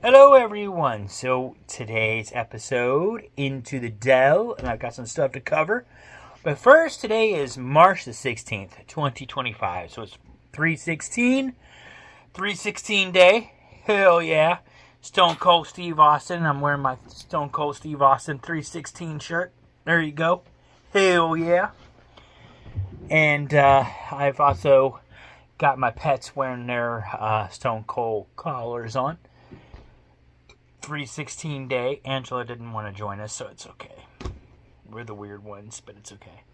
Hello everyone, so today's episode into the Dell, and I've got some stuff to cover. But first, today is March the 16th, 2025, so it's 3/16 day, hell yeah. Stone Cold Steve Austin, I'm wearing my Stone Cold Steve Austin 3/16 shirt, there you go, hell yeah. And I've also got my pets wearing their Stone Cold collars on. 3/16 day. Angela didn't want to join us, so it's okay. We're the weird ones, but it's okay.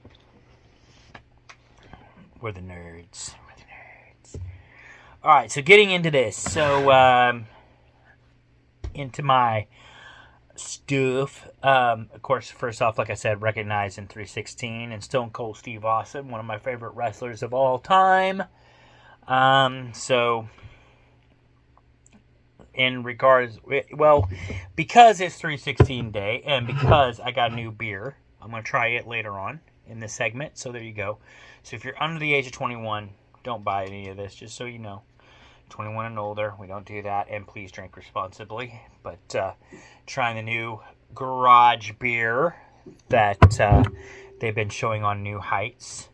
We're the nerds. Alright, so getting into this. So, into my stuff. Of course, first off, like I said, recognizing 3/16 and Stone Cold Steve Austin, one of my favorite wrestlers of all time. So in regards, well, because it's 3/16 day and because I got a new beer, I'm going to try it later on in this segment, so there you go. So if you're under the age of 21, don't buy any of this, just so you know. 21 and older, we don't do that, and please drink responsibly. But trying the new garage beer that they've been showing on New Heights,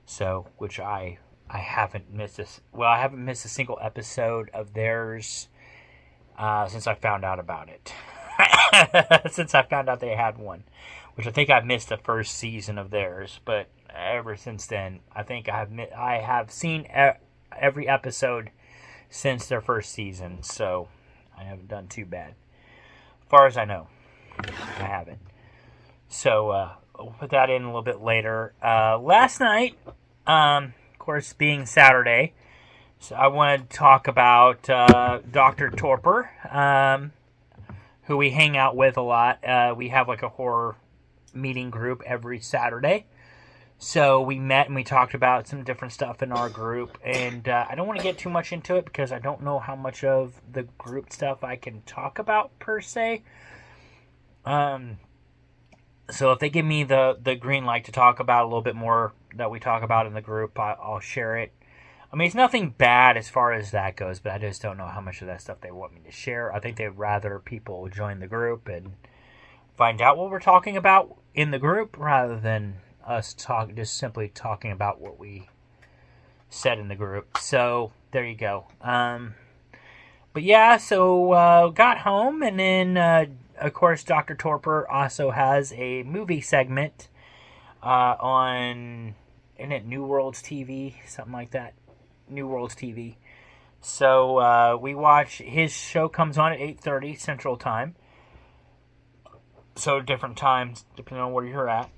so which I haven't missed this. Well, I haven't missed a single episode of theirs since I found out about it. Since I found out they had one, which I think I missed the first season of theirs, but ever since then, I think I have seen every episode since their first season, so I haven't done too bad. As far as I know, I haven't. So we'll put that in a little bit later. Last night, of course, being Saturday, so I want to talk about Dr. Topor, who we hang out with a lot. We have like a horror meeting group every Saturday. So we met and we talked about some different stuff in our group. And I don't want to get too much into it because I don't know how much of the group stuff I can talk about per se. So if they give me the green light to talk about a little bit more that we talk about in the group, I'll share it. I mean, it's nothing bad as far as that goes, but I just don't know how much of that stuff they want me to share. I think they'd rather people join the group and find out what we're talking about in the group rather than us just simply talking about what we said in the group. So, there you go. But yeah, so got home, and then, of course, Dr. Topor also has a movie segment on, isn't it New Worlds TV? Something like that. New Worlds TV. So we watch, his show comes on at 8:30 Central Time. So different times depending on where you're at.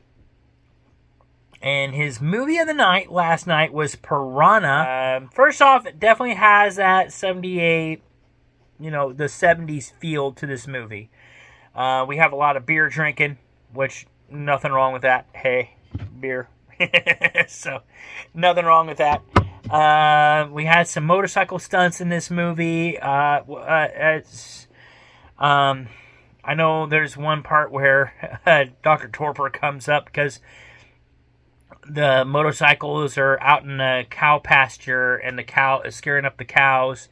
And his movie of the night last night was Piranha. First off, it definitely has that 78, the 70s feel to this movie. We have a lot of beer drinking, which nothing wrong with that. Hey, beer. So nothing wrong with that. We had some motorcycle stunts in this movie. I know there's one part where Dr. Topor comes up because the motorcycles are out in the cow pasture and the cow is scaring up the cows,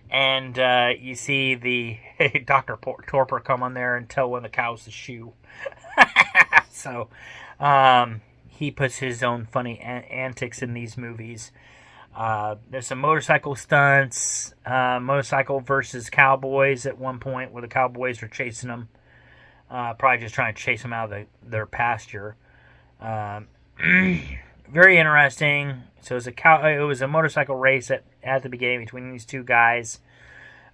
and you see the Dr. Topor come on there and tell one of the cows to shoo. So he puts his own funny antics in these movies. There's some motorcycle stunts, motorcycle versus cowboys at one point where the cowboys are chasing them, probably just trying to chase them out of their pasture. Very interesting. So it was a motorcycle race at the beginning between these two guys.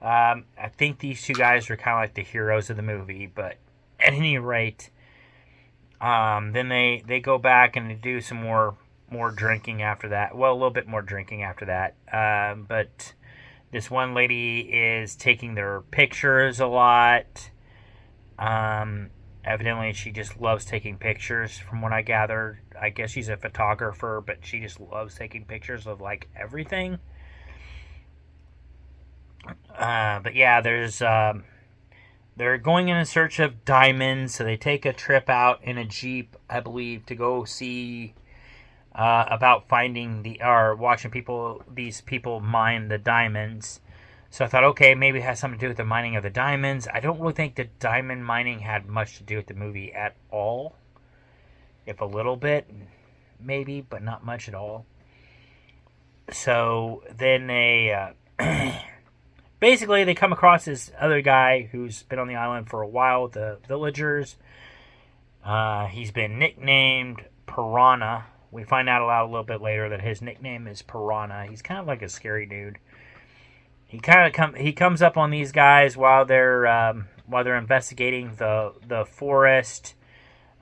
I think these two guys are kind of like the heroes of the movie, but at any rate, then they go back and they do some more drinking after that. Well, a little bit more drinking after that. But this one lady is taking their pictures a lot. Evidently, she just loves taking pictures, from what I gathered. I guess she's a photographer, but she just loves taking pictures of, like, everything. But yeah, they're going in search of diamonds, so they take a trip out in a Jeep, I believe, to go see about finding watching these people mine the diamonds. So I thought, okay, maybe it has something to do with the mining of the diamonds. I don't really think that diamond mining had much to do with the movie at all. If a little bit, maybe, but not much at all. So then they basically they come across this other guy who's been on the island for a while, the villagers. He's been nicknamed Piranha. We find out a little bit later that his nickname is Piranha. He's kind of like a scary dude. He comes up on these guys while they're investigating the forest.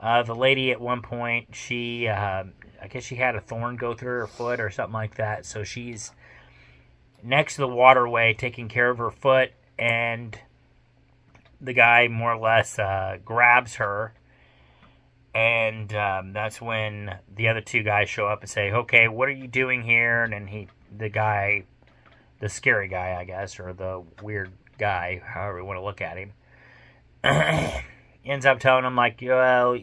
The lady at one point, I guess she had a thorn go through her foot or something like that. So she's next to the waterway taking care of her foot, and the guy more or less grabs her. And that's when the other two guys show up and say, okay, what are you doing here? And then the scary guy, I guess, or the weird guy, however you want to look at him, ends up telling him, like, well,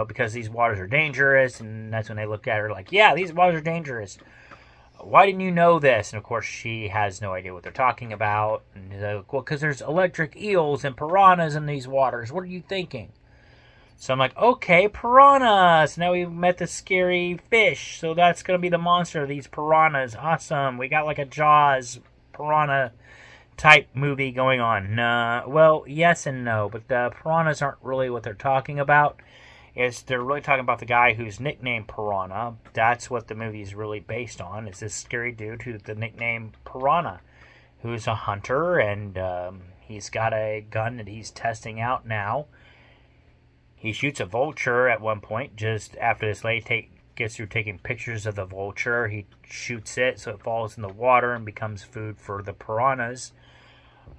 because these waters are dangerous. And that's when they look at her like, yeah, these waters are dangerous. Why didn't you know this? And, of course, she has no idea what they're talking about. And he's like, well, because there's electric eels and piranhas in these waters. What are you thinking? So I'm like, okay, piranhas. Now we've met the scary fish. So that's going to be the monster of these piranhas. Awesome. We got like a Jaws piranha type movie going on. Well, yes and no. But the piranhas aren't really what they're talking about. They're really talking about the guy who's nicknamed Piranha. That's what the movie is really based on. Is this scary dude who's the nickname Piranha, who's a hunter, and he's got a gun that he's testing out now. He shoots a vulture at one point, just after this lady gets through taking pictures of the vulture. He shoots it so it falls in the water and becomes food for the piranhas.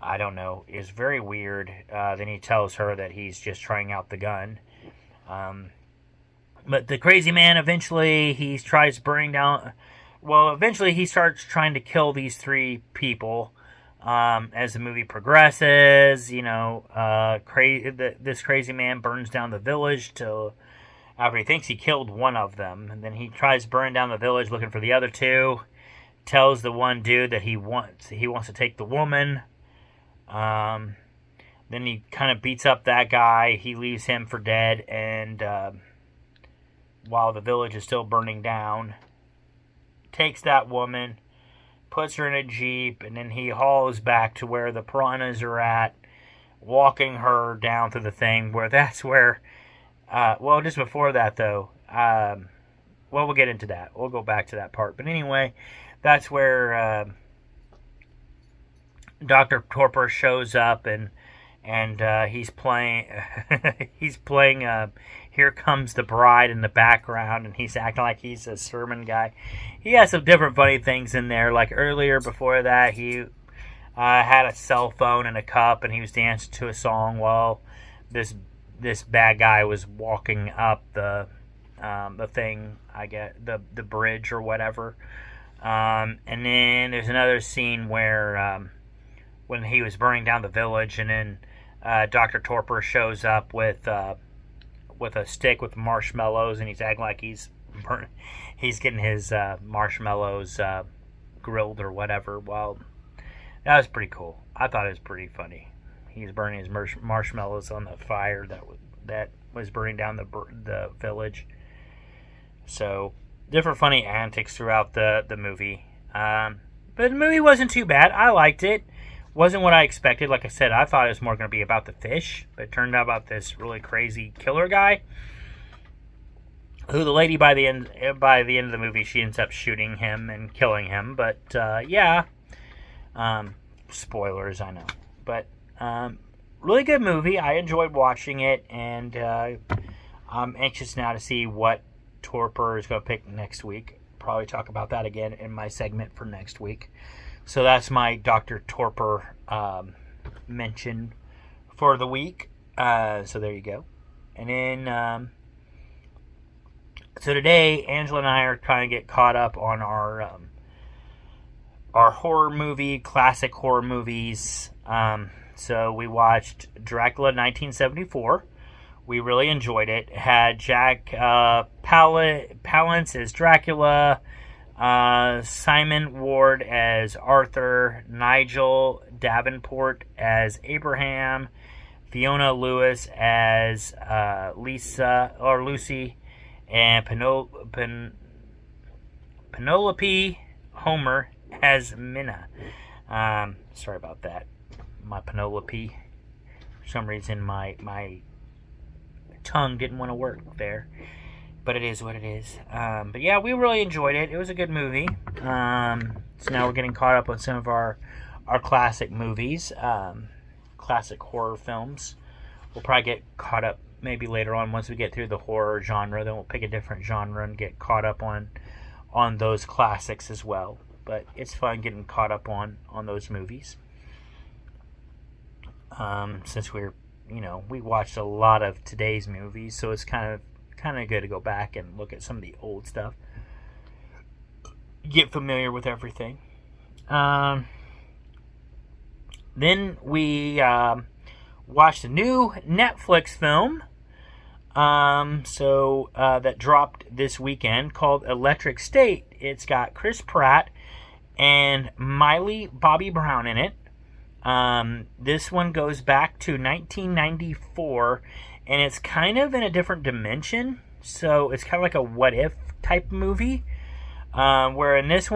I don't know. It's very weird. Then he tells her that he's just trying out the gun. But the crazy man eventually, he tries burning down... Well, eventually he starts trying to kill these three people. As the movie progresses, this crazy man burns down the village after he thinks he killed one of them, and then he tries burning down the village looking for the other two. Tells the one dude that he wants to take the woman. Then he kind of beats up that guy. He leaves him for dead, and while the village is still burning down, takes that woman, puts her in a jeep, and then he hauls back to where the piranhas are at, walking her down through the thing, just before that, though, we'll get into that. We'll go back to that part. But anyway, that's where Dr. Topor shows up, and he's playing Here Comes the Bride in the background, and he's acting like he's a sermon guy. He has some different funny things in there. Like earlier, before that, he had a cell phone and a cup, and he was dancing to a song while this bad guy was walking up the thing, I guess, the bridge or whatever. And then there's another scene where when he was burning down the village, and then Dr. Topor shows up with a stick with marshmallows, and he's acting like he's getting his marshmallows grilled or whatever. Well, that was pretty cool. I thought it was pretty funny. He's burning his marshmallows on the fire that was burning down the village. So different funny antics throughout the movie. But the movie wasn't too bad. I liked it. Wasn't what I expected. Like I said, I thought it was more going to be about the fish, but it turned out about this really crazy killer guy, who the lady by the end of the movie, she ends up shooting him and killing him. But spoilers, I know, but really good movie. I enjoyed watching it, and I'm anxious now to see what Topor is going to pick next week. Probably talk about that again in my segment for next week. So that's my Dr. Topor mention for the week. So there you go. And then, so today, Angela and I are trying to get caught up on our horror movie, classic horror movies. So we watched Dracula 1974. We really enjoyed it. It had Jack Palance as Dracula. Simon Ward as Arthur, Nigel Davenport as Abraham, Fiona Lewis as Lucy, and Penelope Homer as Minna. Sorry about that. My Penelope. For some reason, my tongue didn't want to work there. But it is what it is. But yeah, we really enjoyed it. It was a good movie. So now we're getting caught up on some of our classic movies. Classic horror films. We'll probably get caught up maybe later on once we get through the horror genre. Then we'll pick a different genre and get caught up on those classics as well. But it's fun getting caught up on those movies. Since we watched a lot of today's movies, so it's kind of good to go back and look at some of the old stuff. Get familiar with everything. Then we watched a new Netflix film that dropped this weekend called Electric State. It's got Chris Pratt and Miley Bobby Brown in it. This one goes back to 1994, and it's kind of in a different dimension. So it's kind of like a what if type movie. Where in this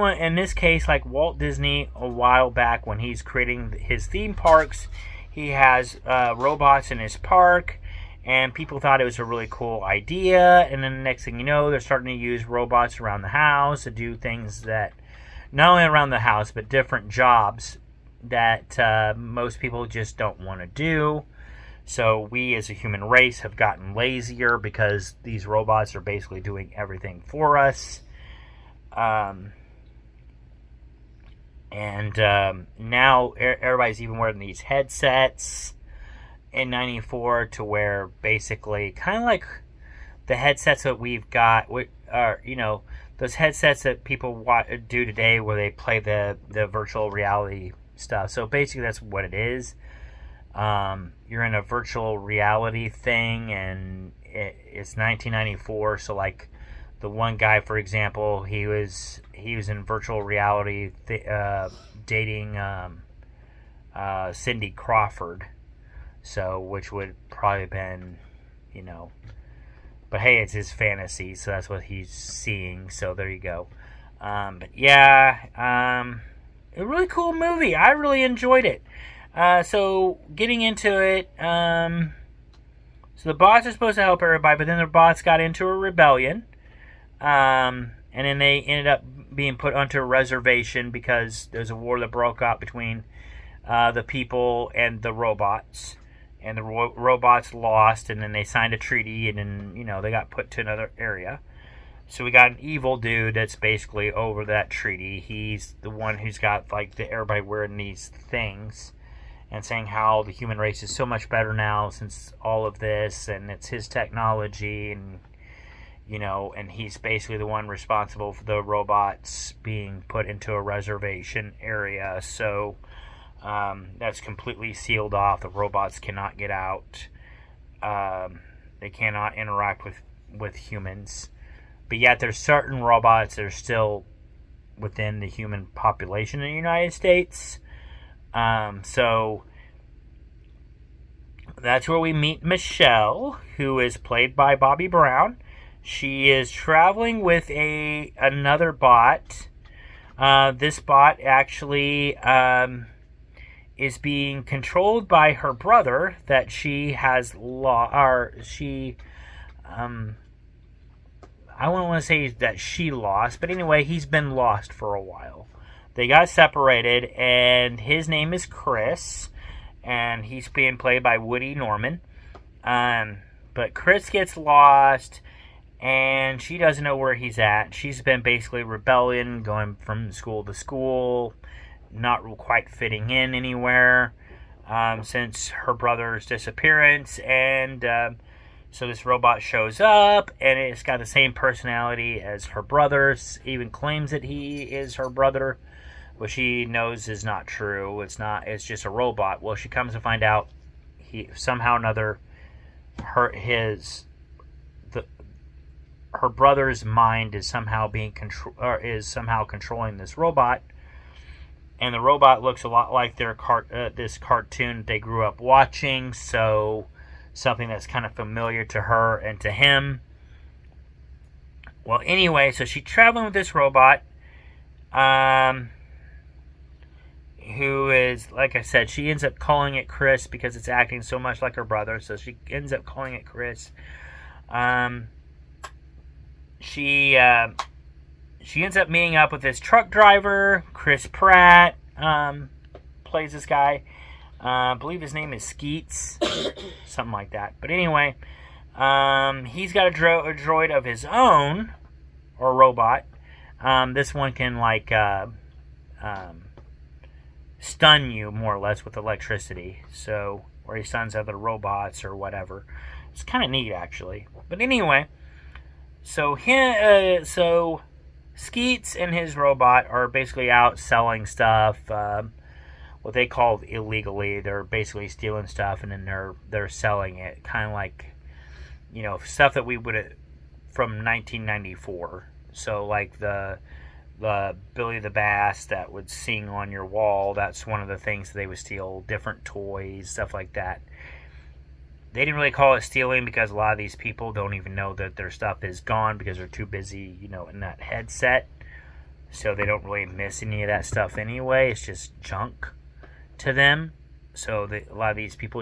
case, like Walt Disney a while back when he's creating his theme parks, he has robots in his park, and people thought it was a really cool idea. And then the next thing you know, they're starting to use robots around the house to do things that, not only around the house, but different jobs that most people just don't want to do. So we as a human race have gotten lazier because these robots are basically doing everything for us. Now everybody's even wearing these headsets in 94 to where basically kind of like the headsets that we've got are, those headsets that people do today where they play the virtual reality stuff. So basically that's what it is. You're in a virtual reality thing, and it's 1994. So like the one guy, for example, he was in virtual reality dating Cindy Crawford. So which would probably have been, but hey, it's his fantasy, so that's what he's seeing. So there you go. But yeah, a really cool movie. I really enjoyed it. So getting into it, so the bots are supposed to help everybody, but then the bots got into a rebellion, and then they ended up being put onto a reservation because there's a war that broke out between the people and the robots, and the robots lost, and then they signed a treaty, and then they got put to another area. So we got an evil dude that's basically over that treaty. He's the one who's got everybody wearing these things and saying how the human race is so much better now since all of this, and it's his technology, and and he's basically the one responsible for the robots being put into a reservation area. So that's completely sealed off. The robots cannot get out. They cannot interact with humans. But yet there's certain robots that are still within the human population in the United States. So that's where we meet Michelle, who is played by Bobby Brown. She is traveling with another bot. This bot actually is being controlled by her brother that she has I don't want to say that she lost, but anyway, he's been lost for a while. They got separated, and his name is Chris, and he's being played by Woody Norman. But Chris gets lost, and she doesn't know where he's at. She's been basically rebelling, going from school to school, not quite fitting in anywhere since her brother's disappearance, and so this robot shows up, and it's got the same personality as her brother's, even claims that he is her brother, which she knows is not true. It's not. It's just a robot. Well, she comes to find out her brother's mind is somehow controlling this robot, and the robot looks a lot like this cartoon they grew up watching. So something that's kind of familiar to her and to him. Well, anyway, so she's traveling with this robot, who is, like I said, she ends up calling it Chris because it's acting so much like her brother. So she ends up calling it Chris. She ends up meeting up with this truck driver, Chris Pratt, plays this guy. I believe his name is Skeets, something like that. But anyway, he's got a droid of his own, or robot. This one can, like, stun you, more or less, with electricity. So, or he stuns other robots or whatever. It's kind of neat, actually. But anyway, so Skeets and his robot are basically out selling stuff, what they call illegally. They're basically stealing stuff and then they're selling it, kind of like, you know, stuff that we would from 1994. So like the Billy the Bass that would sing on your wall, that's one of the things they would steal. Different toys, stuff like that. They didn't really call it stealing because a lot of these people don't even know that their stuff is gone because they're too busy, you know, in that headset. So they don't really miss any of that stuff anyway. It's just junk to them. So a lot of these people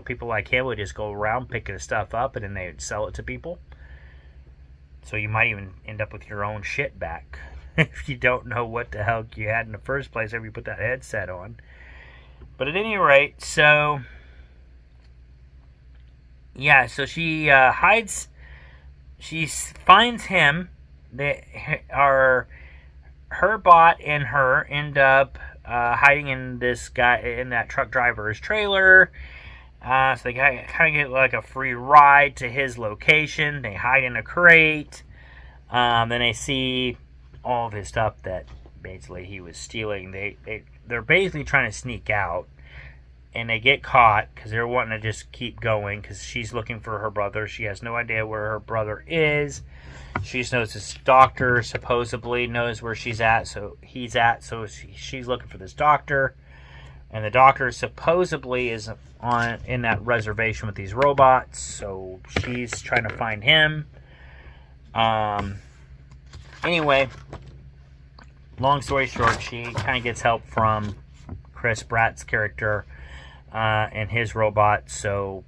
people like him would just go around picking the stuff up and then they would sell it to people. So you might even end up with your own shit back if you don't know what the hell you had in the first place after you put that headset on. But at any rate, so yeah, so she finds him. Her bot and her end up hiding in that truck driver's trailer. So they kind of get like a free ride to his location. They hide in a crate. Then they see all of his stuff that basically he was stealing. They're basically trying to sneak out. And they get caught because they're wanting to just keep going because she's looking for her brother. She has no idea where her brother is. She just knows this doctor supposedly knows where she's at. So she's looking for this doctor. And the doctor supposedly is in that reservation with these robots. So she's trying to find him. Anyway, long story short, she kind of gets help from Chris Pratt's character and his robot. So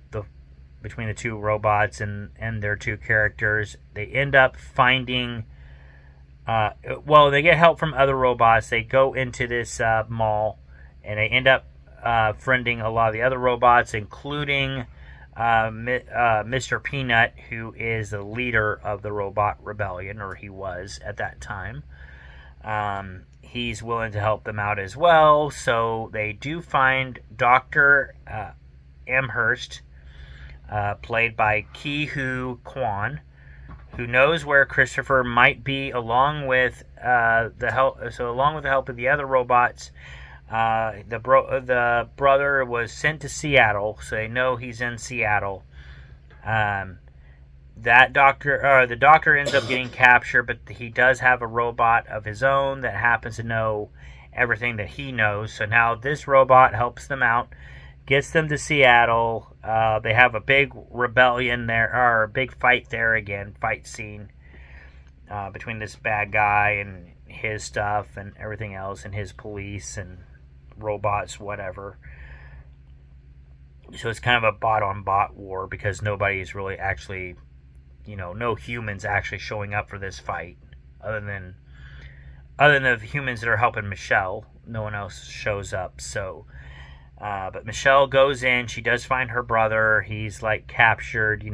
between the two robots and their two characters, they end up finding they get help from other robots. They go into this mall and they end up friending a lot of the other robots, including Mr. Peanut, who is the leader of the robot rebellion, or he was at that time. He's willing to help them out as well. So they do find Dr. Amherst, played by Ki-Hoo Kwan, who knows where Christopher might be, along with the help of the other robots. The brother was sent to Seattle, so they know he's in Seattle. The doctor ends up getting captured, but he does have a robot of his own that happens to know everything that he knows. So now this robot helps them out, gets them to Seattle. They have a big rebellion there, or a big fight there again, fight scene between this bad guy and his stuff and everything else, and his police and robots, whatever. So it's kind of a bot-on-bot war because nobody's really actually, no humans actually showing up for this fight other than the humans that are helping Michelle. No one else shows up. So but Michelle goes in. She does find her brother. He's like captured, he's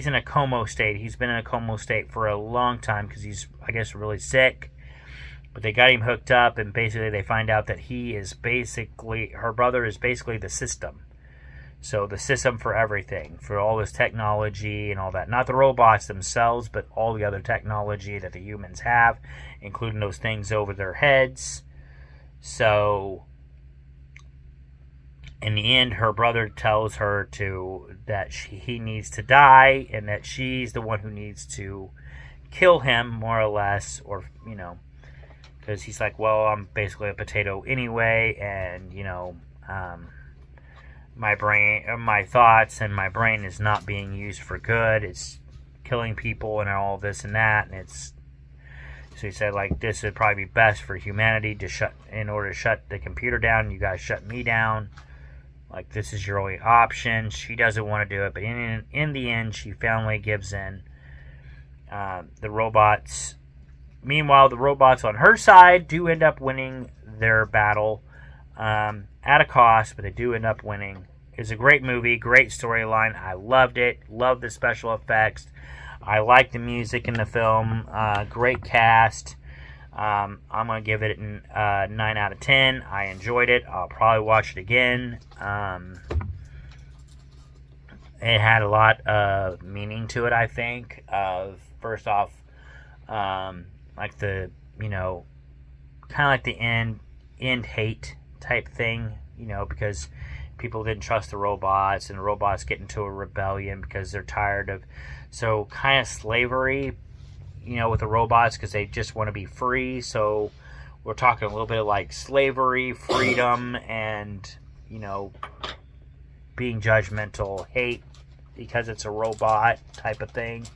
in a coma state. He's been in a coma state for a long time because he's, I guess, really sick. But they got him hooked up, and basically they find out that her brother is basically the system. So the system for everything, for all this technology and all that. Not the robots themselves, but all the other technology that the humans have, including those things over their heads. So, in the end, her brother tells her that he needs to die, and that she's the one who needs to kill him, more or less, or, you know, because he's like, well, I'm basically a potato anyway, and, you know, my thoughts and my brain is not being used for good. It's killing people and all this and that, and so he said, like, this would probably be best for humanity in order to shut the computer down. You guys shut me down. Like, this is your only option. She doesn't want to do it, but in the end, she finally gives in. Meanwhile, the robots on her side do end up winning their battle at a cost, but they do end up winning. It's a great movie, great storyline. I loved it. Loved the special effects. I like the music in the film. Great cast. I'm going to give it a 9 out of 10. I enjoyed it. I'll probably watch it again. It had a lot of meaning to it, I think. First off, like the, you know, kind of like the end hate type thing, you know, because people didn't trust the robots, and the robots get into a rebellion because they're tired of, so kind of slavery, you know, with the robots, because they just want to be free. So we're talking a little bit of like slavery, freedom, and, you know, being judgmental, hate because it's a robot type of thing.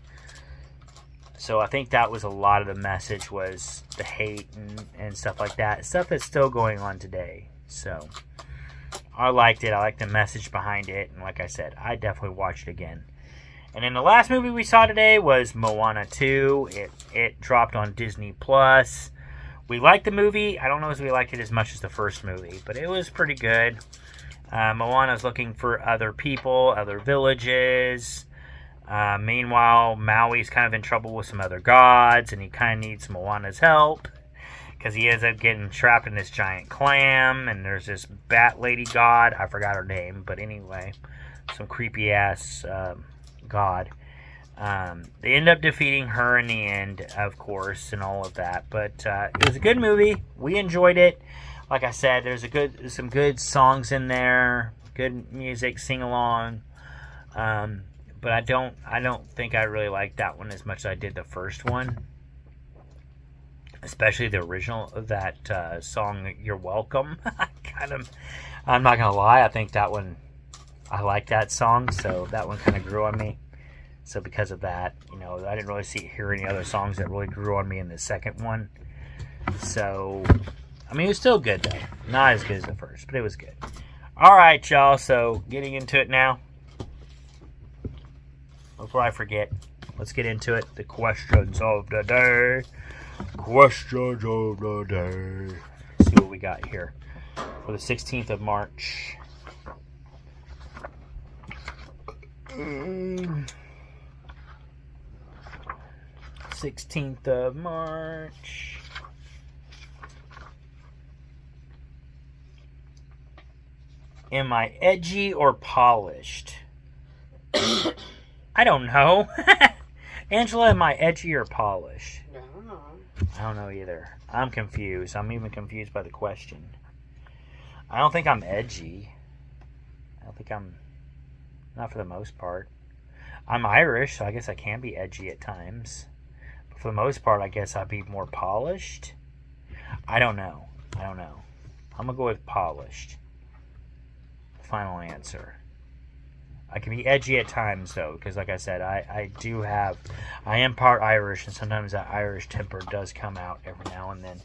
So I think that was a lot of the message, was the hate and stuff like that. Stuff that's still going on today. So I liked it. I liked the message behind it. And like I said, I definitely watched it again. And then the last movie we saw today was Moana 2. It dropped on Disney+. We liked the movie. I don't know if we liked it as much as the first movie, but it was pretty good. Moana's looking for other people, other villages. Meanwhile, Maui's kind of in trouble with some other gods, and he kind of needs Moana's help, because he ends up getting trapped in this giant clam, and there's this bat lady god. I forgot her name, but anyway, some creepy-ass god. They end up defeating her in the end, of course, and all of that. But it was a good movie. We enjoyed it. Like I said, there's some good songs in there, good music, sing along. But I don't think I really liked that one as much as I did the first one, especially the original of that song, "You're Welcome." I'm not gonna lie, I think that one, I like that song, so that one kind of grew on me. So because of that, you know, I didn't really hear any other songs that really grew on me in the second one. So, I mean, it was still good though, not as good as the first, but it was good. All right, y'all. So getting into it now. Before I forget, let's get into it. The questions of the day. Questions of the day. Let's see what we got here for the 16th of March. 16th of March. Am I edgy or polished? I don't know. Angela, am I edgy or polished? I don't know. I don't know either. I'm confused. I'm even confused by the question. I don't think I'm edgy. I don't think I'm... Not for the most part. I'm Irish, so I guess I can be edgy at times. But for the most part, I guess I'd be more polished. I don't know. I'm going to go with polished. Final answer. I can be edgy at times, though, because like I said, I am part Irish, and sometimes that Irish temper does come out every now and then.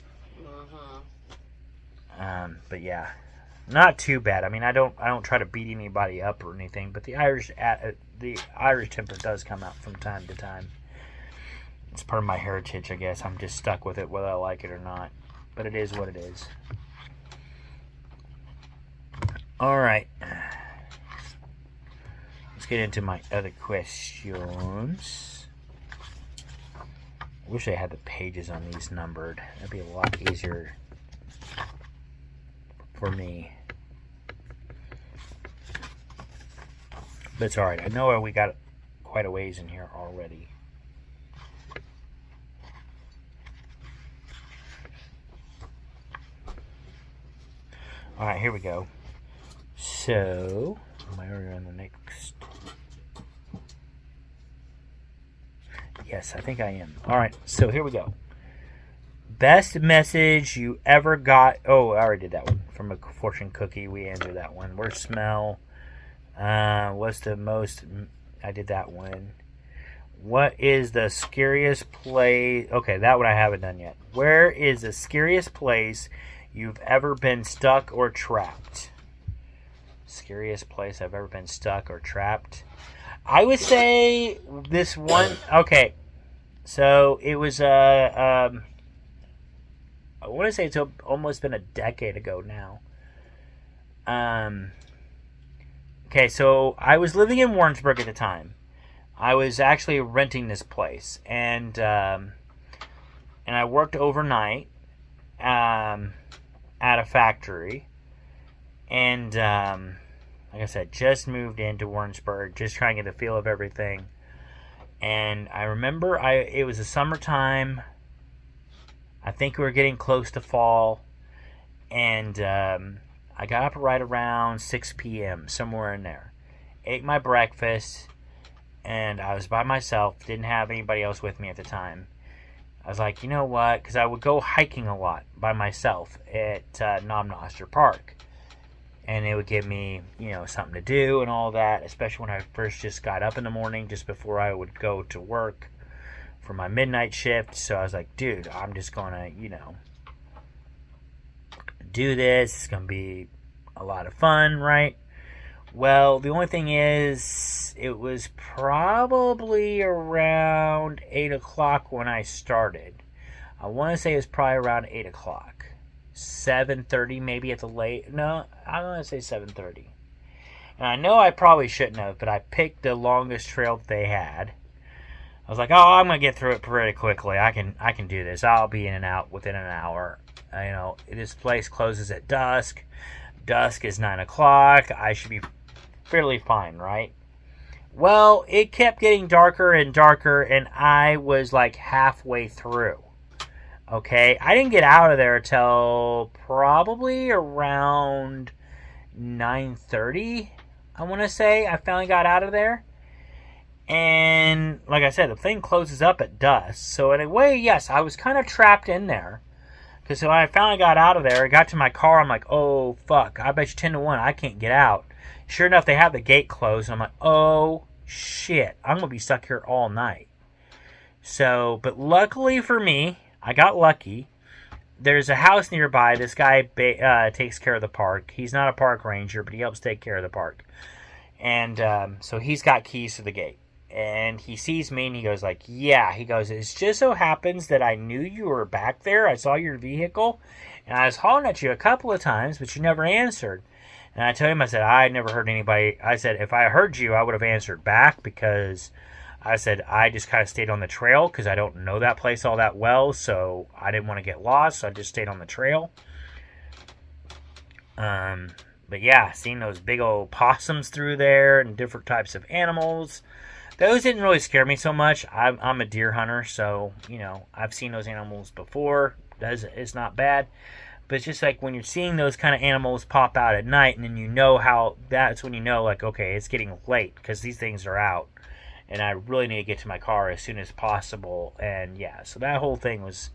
But yeah, not too bad. I mean, I don't try to beat anybody up or anything, but the Irish temper does come out from time to time. It's part of my heritage, I guess. I'm just stuck with it, whether I like it or not. But it is what it is. All right. Let's get into my other questions. I wish I had the pages on these numbered. That'd be a lot easier for me. But it's alright. I know we got quite a ways in here already. Alright, here we go. So, am I already on the next? Yes, I think I am. All right, so here we go. Best message you ever got. Oh, I already did that one. From a fortune cookie, we answered that one. Worst smell. What's the most... I did that one. What is the scariest place... Okay, that one I haven't done yet. Where is the scariest place you've ever been stuck or trapped? Scariest place I've ever been stuck or trapped. I would say this one... Okay, so it was... I want to say it's almost been a decade ago now. Okay, so I was living in Warrensburg at the time. I was actually renting this place, and I worked overnight at a factory, and like I said, just moved into Warrensburg, just trying to get the feel of everything. And I remember it was the summertime. I think we were getting close to fall, and I got up right around 6 p.m., somewhere in there. Ate my breakfast, and I was by myself, didn't have anybody else with me at the time. I was like, you know what, because I would go hiking a lot by myself at Nomnoster Park, and it would give me, something to do and all that, especially when I first just got up in the morning, just before I would go to work for my midnight shift. So I was like, dude, I'm just gonna, do this. It's gonna be a lot of fun, right? Well, the only thing is, it was probably around 8 o'clock when I started. I want to say it was probably around 8 o'clock. 7:30 maybe at the late. No, I want to say 7:30. And I know I probably shouldn't have, but I picked the longest trail that they had. I was like, oh, I'm going to get through it pretty quickly. I can do this. I'll be in and out within an hour. This place closes at dusk. Dusk is 9 o'clock. I should be fairly fine, right? Well, it kept getting darker and darker, and I was like halfway through. Okay, I didn't get out of there till probably around 9:30, I want to say. I finally got out of there. And like I said, the thing closes up at dusk. So in a way, yes, I was kind of trapped in there. Because when I finally got out of there, I got to my car, I'm like, oh, fuck, I bet you 10 to 1, I can't get out. Sure enough, they have the gate closed, and I'm like, oh, shit, I'm going to be stuck here all night. So, but luckily for me, I got lucky. There's a house nearby. This guy takes care of the park. He's not a park ranger, but he helps take care of the park. And so he's got keys to the gate. And he sees me, and he goes like, yeah. He goes, it just so happens that I knew you were back there. I saw your vehicle, and I was hollering at you a couple of times, but you never answered. And I told him, I said, I never heard anybody. I said, if I heard you, I would have answered back, because I said, I just kind of stayed on the trail, because I don't know that place all that well, so I didn't want to get lost, so I just stayed on the trail. But yeah, seeing those big old possums through there, and different types of animals. Those didn't really scare me so much. I'm a deer hunter, so, I've seen those animals before. It's not bad. But it's just like when you're seeing those kind of animals pop out at night, and then that's when you know, like, okay, it's getting late, because these things are out. And I really need to get to my car as soon as possible. And yeah, so that whole thing was,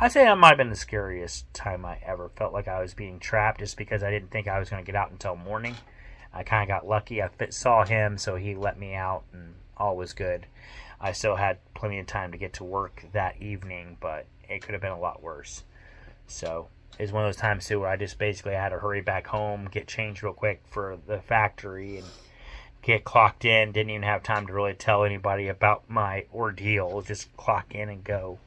I'd say that might have been the scariest time I ever felt like I was being trapped, just because I didn't think I was going to get out until morning. I kind of got lucky. I saw him, so he let me out, and all was good. I still had plenty of time to get to work that evening, but it could have been a lot worse. So it was one of those times too where I just basically had to hurry back home, get changed real quick for the factory, and get clocked in. Didn't even have time to really tell anybody about my ordeal. Just clock in and go.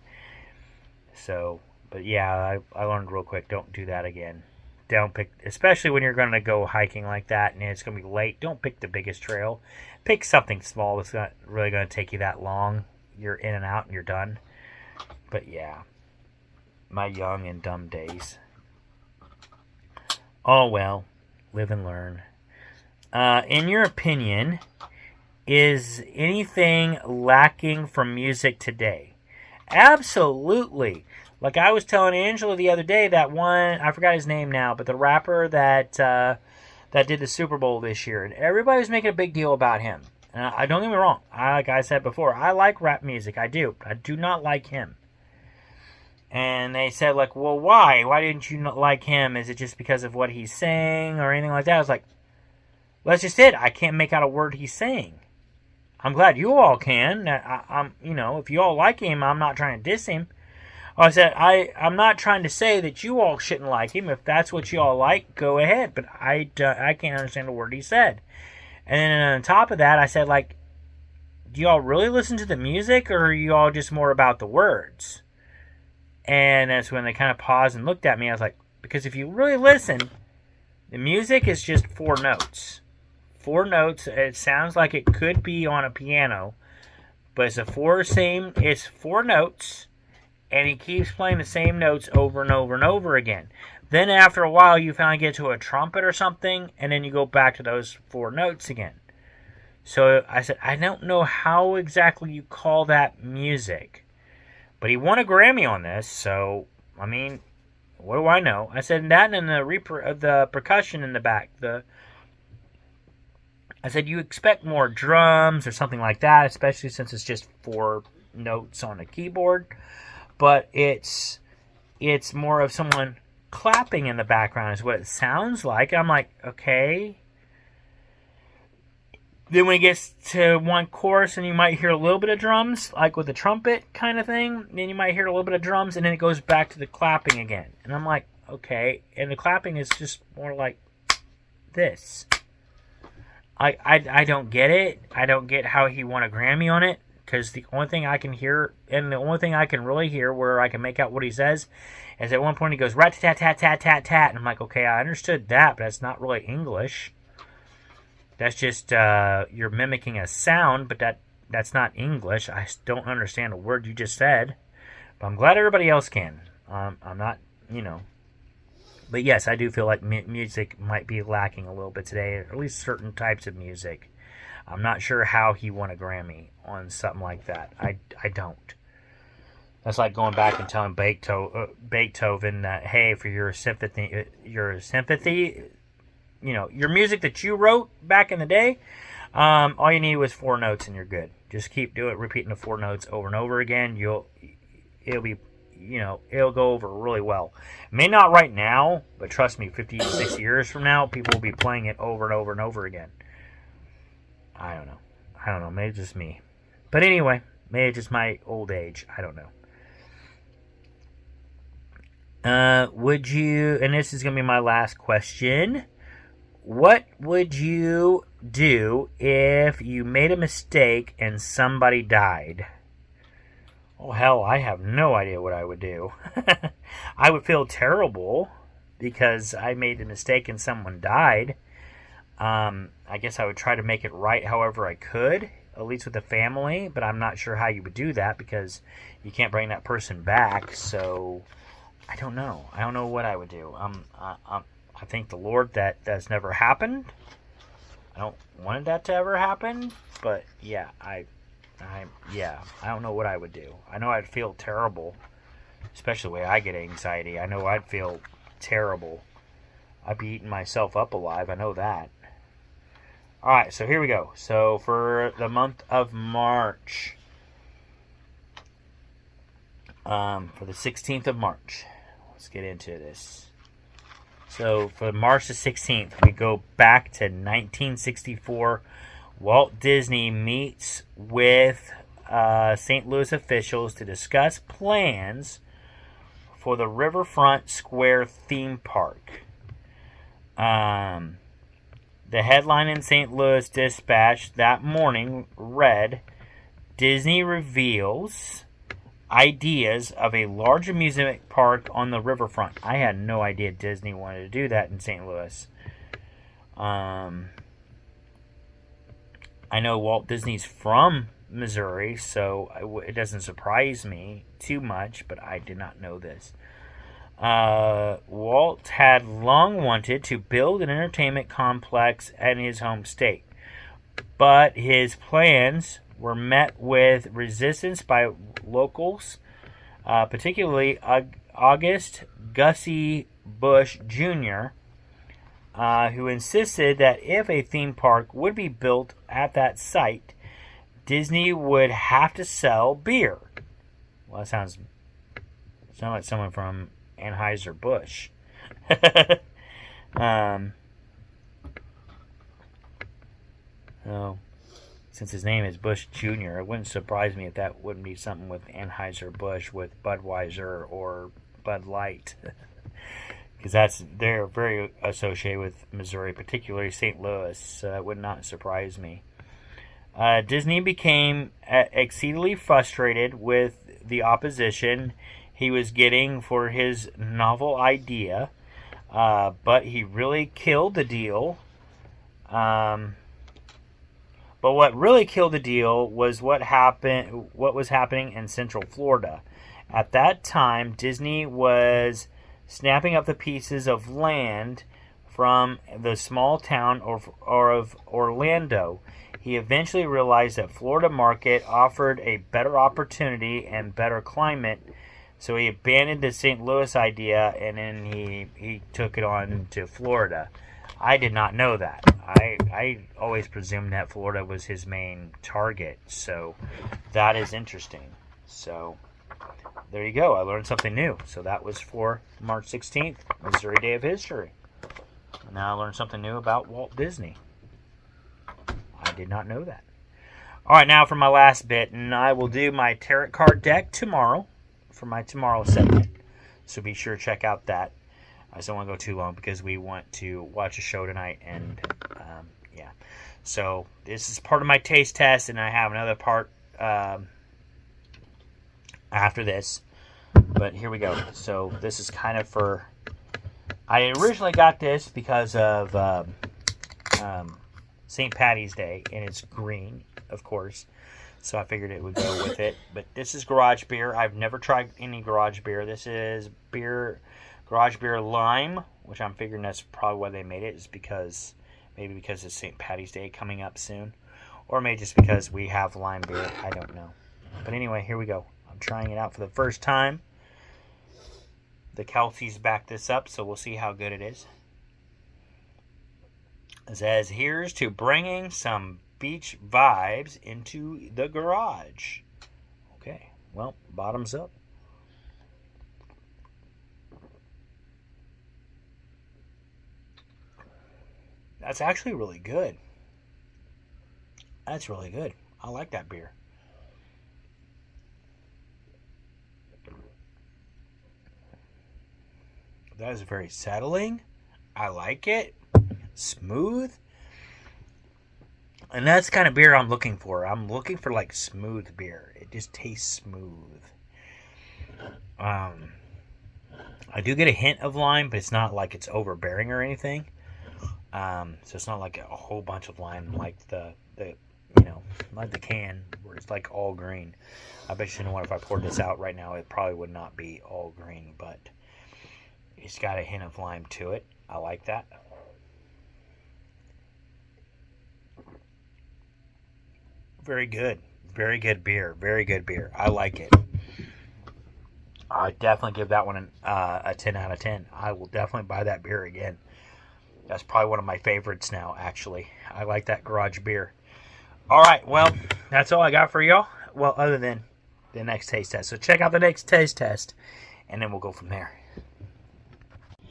So, but yeah, I learned real quick, don't do that again. Don't pick, especially when you're going to go hiking like that and it's going to be late, don't pick the biggest trail. Pick something small that's not really going to take you that long. You're in and out and you're done. But yeah, my young and dumb days. Oh well, live and learn. In your opinion, is anything lacking from music today? Absolutely. Like I was telling Angela the other day, that one, I forgot his name now, but the rapper that that did the Super Bowl this year, and everybody was making a big deal about him. And I don't get me wrong. Like I said before, I like rap music. I do. I do not like him. And they said, like, well, why? Why didn't you not like him? Is it just because of what he's saying or anything like that? I was like, well, that's just it. I can't make out a word he's saying. I'm glad you all can. I'm, if you all like him, I'm not trying to diss him. I said, I'm not trying to say that you all shouldn't like him. If that's what you all like, go ahead. But I can't understand a word he said. And then on top of that, I said, like, do you all really listen to the music, or are you all just more about the words? And that's when they kind of paused and looked at me. I was like, because if you really listen, the music is just 4 notes. 4 notes. It sounds like it could be on a piano, but it's 4 notes, and he keeps playing the same notes over and over and over again. Then after a while, you finally get to a trumpet or something, and then you go back to those 4 notes again. So I said, I don't know how exactly you call that music. But he won a Grammy on this, so, I mean, what do I know? I said, that and the percussion in the back. I said, you expect more drums or something like that, especially since it's just 4 notes on a keyboard. But it's more of someone clapping in the background is what it sounds like. I'm like, okay. Then when it gets to one chorus, and you might hear a little bit of drums, like with the trumpet kind of thing. Then you might hear a little bit of drums, and then it goes back to the clapping again. And I'm like, okay. And the clapping is just more like this. I don't get it. I don't get how he won a Grammy on it, because the only thing I can hear, and the only thing I can really hear where I can make out what he says, is at one point he goes rat-tat-tat-tat-tat-tat, and I'm like, okay, I understood that, but that's not really English. That's just you're mimicking a sound, but that's not English. I don't understand a word you just said, but I'm glad everybody else can. I'm not, But yes, I do feel like music might be lacking a little bit today, or at least certain types of music. I'm not sure how he won a Grammy on something like that. I don't. That's like going back and telling Beethoven that, hey, for your sympathy, your music that you wrote back in the day, all you need was 4 notes and you're good. Just keep repeating the 4 notes over and over again. It'll go over really well. May not right now, but trust me, 56 years from now, people will be playing it over and over and over again. I don't know. Maybe it's just me. But anyway, maybe it's just my old age. I don't know. Would you, and this is going to be my last question, what would you do if you made a mistake and somebody died? Oh, hell, I have no idea what I would do. I would feel terrible because I made a mistake and someone died. I guess I would try to make it right however I could, at least with the family, but I'm not sure how you would do that because you can't bring that person back, so I don't know. I don't know what I would do. I thank the Lord that that's never happened. I don't want that to ever happen, but yeah, I don't know what I would do. I know I'd feel terrible, especially the way I get anxiety. I know I'd feel terrible. I'd be eating myself up alive. I know that. Alright, so here we go. So for the month of March, for the 16th of March, let's get into this. So for March the 16th, we go back to 1964. Walt Disney meets with St. Louis officials to discuss plans for the Riverfront Square theme park. The headline in St. Louis Dispatch that morning read, Disney reveals ideas of a large amusement park on the riverfront. I had no idea Disney wanted to do that in St. Louis. I know Walt Disney's from Missouri, so it doesn't surprise me too much, but I did not know this. Walt had long wanted to build an entertainment complex in his home state, but his plans were met with resistance by locals, particularly August Gussie Busch Jr., who insisted that if a theme park would be built at that site, Disney would have to sell beer. Well, that sounds like someone from Anheuser-Busch. Oh, since his name is Bush Jr., it wouldn't surprise me if that wouldn't be something with Anheuser-Busch with Budweiser or Bud Light. Because they're very associated with Missouri, particularly St. Louis, so that would not surprise me. Disney became exceedingly frustrated with the opposition he was getting for his novel idea, but he really killed the deal. But what really killed the deal was what was happening in Central Florida. At that time, Disney was snapping up the pieces of land from the small town of Orlando. He eventually realized that Florida market offered a better opportunity and better climate, so he abandoned the St. Louis idea, and then he took it on to Florida. I did not know that. I always presumed that Florida was his main target, so that is interesting. So there you go. I learned something new. So that was for March 16th, Missouri Day of History. Now I learned something new about Walt Disney. I did not know that. All right, now for my last bit, and I will do my tarot card deck tomorrow for my tomorrow segment. So be sure to check out that. I just don't want to go too long because we want to watch a show tonight, and yeah. So this is part of my taste test, and I have another part after this. But here we go. So this is kind of for... I originally got this because of St. Patty's Day, and it's green, of course. So I figured it would go with it. But this is garage beer. I've never tried any garage beer. This is garage beer lime, which I'm figuring that's probably why they made it, is because maybe because it's St. Patty's Day coming up soon, or maybe just because we have lime beer. I don't know. But anyway, here we go. I'm trying it out for the first time. The Kelsey's backed this up, so we'll see how good it is. It says, here's to bringing some beach vibes into the garage. Okay, well, bottoms up. That's actually really good. That's really good. I like that beer. That is very settling. I like it. Smooth. And that's the kind of beer I'm looking for. I'm looking for like smooth beer. It just tastes smooth. I do get a hint of lime, but it's not like it's overbearing or anything. So it's not like a whole bunch of lime like the like the can where it's like all green. I bet you know what, if I poured this out right now, it probably would not be all green, but it's got a hint of lime to it. I like that. Very good. Very good beer. Very good beer. I like it. I definitely give that one a 10 out of 10. I will definitely buy that beer again. That's probably one of my favorites now, actually. I like that garage beer. All right, well, that's all I got for y'all. Well, other than the next taste test. So check out the next taste test, and then we'll go from there.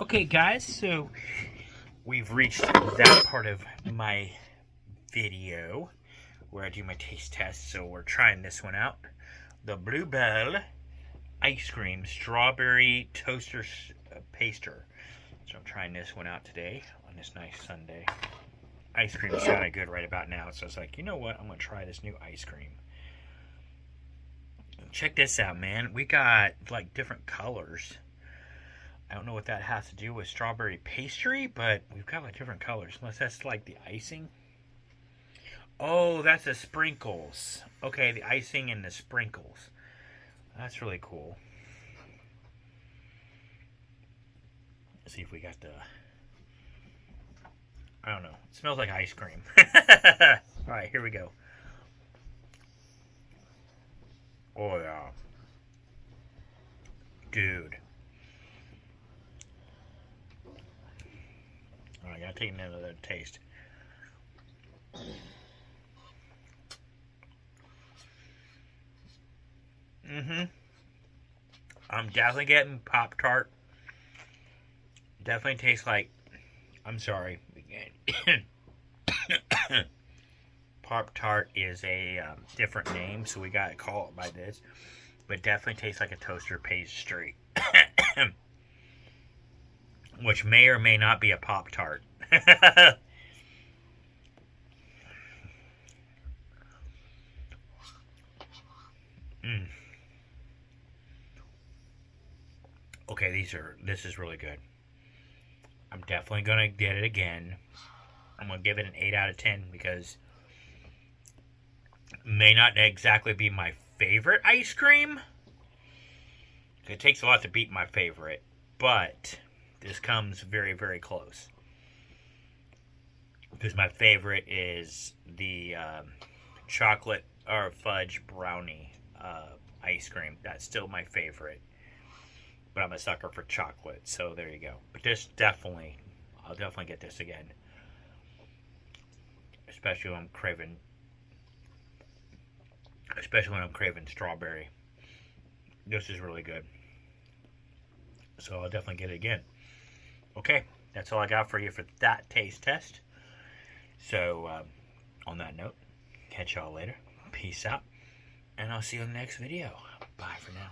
Okay, guys, so we've reached that part of my video where I do my taste test. So we're trying this one out. The Bluebell Ice Cream Strawberry Toaster Paster. So I'm trying this one out today on this nice Sunday. Ice cream is kind of good right about now. So I was like, you know what? I'm going to try this new ice cream. Check this out, man. We got like different colors. I don't know what that has to do with strawberry pastry, but we've got like different colors. Unless that's like the icing. Oh, that's the sprinkles. Okay, the icing and the sprinkles. That's really cool. Let's see if we got the... I don't know. It smells like ice cream. Alright, here we go. Oh, yeah. Dude. Alright, I gotta take another taste. I'm definitely getting Pop-Tart. Definitely tastes like, I'm sorry. Pop-Tart is a different name, so we gotta call it by this. But definitely tastes like a toaster pastry. Which may or may not be a Pop-Tart. Okay, this is really good. I'm definitely gonna get it again. I'm gonna give it an 8 out of 10 because it may not exactly be my favorite ice cream. It takes a lot to beat my favorite, but this comes very, very close. Because my favorite is the chocolate or fudge brownie ice cream. That's still my favorite. But I'm a sucker for chocolate, so there you go. But this definitely, I'll definitely get this again. Especially when I'm craving strawberry. This is really good. So I'll definitely get it again. Okay, that's all I got for you for that taste test. So, on that note, catch y'all later. Peace out. And I'll see you in the next video. Bye for now.